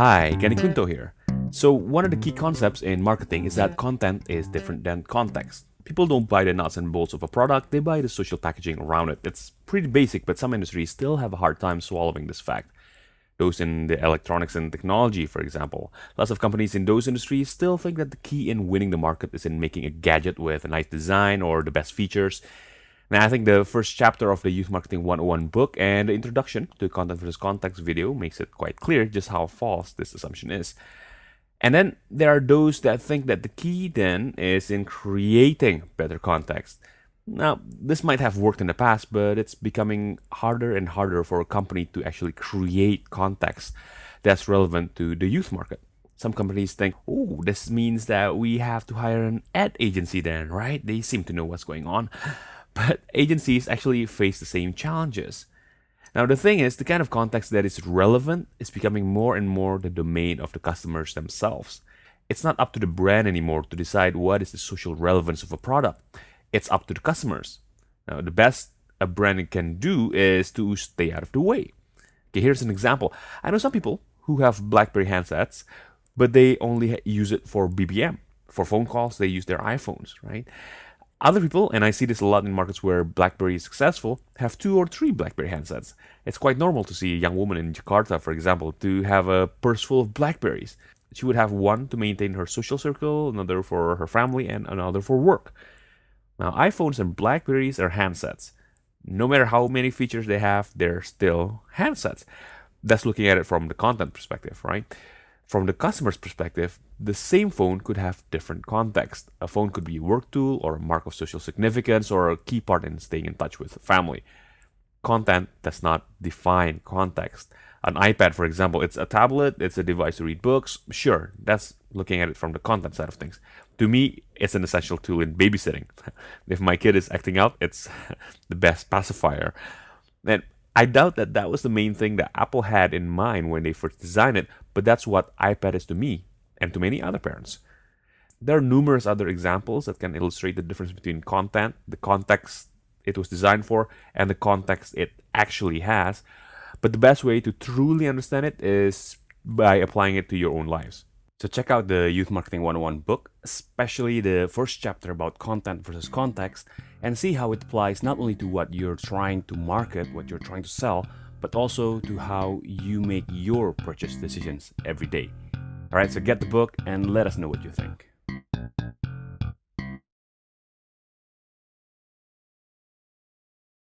Hi, Kenny Kunto here. So, one of the key concepts in marketing is that content is different than context. People don't buy the nuts and bolts of a product, they buy the social packaging around it. It's pretty basic, but some industries still have a hard time swallowing this fact. Those in the electronics and technology, for example. Lots of companies in those industries still think that the key in winning the market is in making a gadget with a nice design or the best features. Now, I think the first chapter of the Youth Marketing 101 book and the introduction to content versus context video makes it quite clear just how false this assumption is. And then there are those that think that the key then is in creating better context. Now, this might have worked in the past, but it's becoming harder and harder for a company to actually create context that's relevant to the youth market. Some companies think, oh, this means that we have to hire an ad agency then, right? They seem to know what's going on. But agencies actually face the same challenges. Now, the thing is, the kind of context that is relevant is becoming more and more the domain of the customers themselves. It's not up to the brand anymore to decide what is the social relevance of a product. It's up to the customers. Now, the best a brand can do is to stay out of the way. Okay, here's an example. I know some people who have BlackBerry handsets, but they only use it for BBM. For phone calls, they use their iPhones, right? Other people, and I see this a lot in markets where BlackBerry is successful, have 2 or 3 BlackBerry handsets. It's quite normal to see a young woman in Jakarta, for example, to have a purse full of BlackBerries. She would have one to maintain her social circle, another for her family, and another for work. Now, iPhones and BlackBerries are handsets. No matter how many features they have, they're still handsets. That's looking at it from the content perspective, right? From the customer's perspective, the same phone could have different context. A phone could be a work tool or a mark of social significance or a key part in staying in touch with family. Content does not define context. An iPad, for example, it's a tablet, it's a device to read books. Sure, that's looking at it from the content side of things. To me, it's an essential tool in babysitting. If my kid is acting out, it's the best pacifier. And I doubt that that was the main thing that Apple had in mind when they first designed it, but that's what iPad is to me and to many other parents. There are numerous other examples that can illustrate the difference between content, the context it was designed for, and the context it actually has. But the best way to truly understand it is by applying it to your own lives. So check out the Youth Marketing 101 book, especially the first chapter about content versus context, and see how it applies not only to what you're trying to market, what you're trying to sell, but also to how you make your purchase decisions every day. Alright, so get the book and let us know what you think.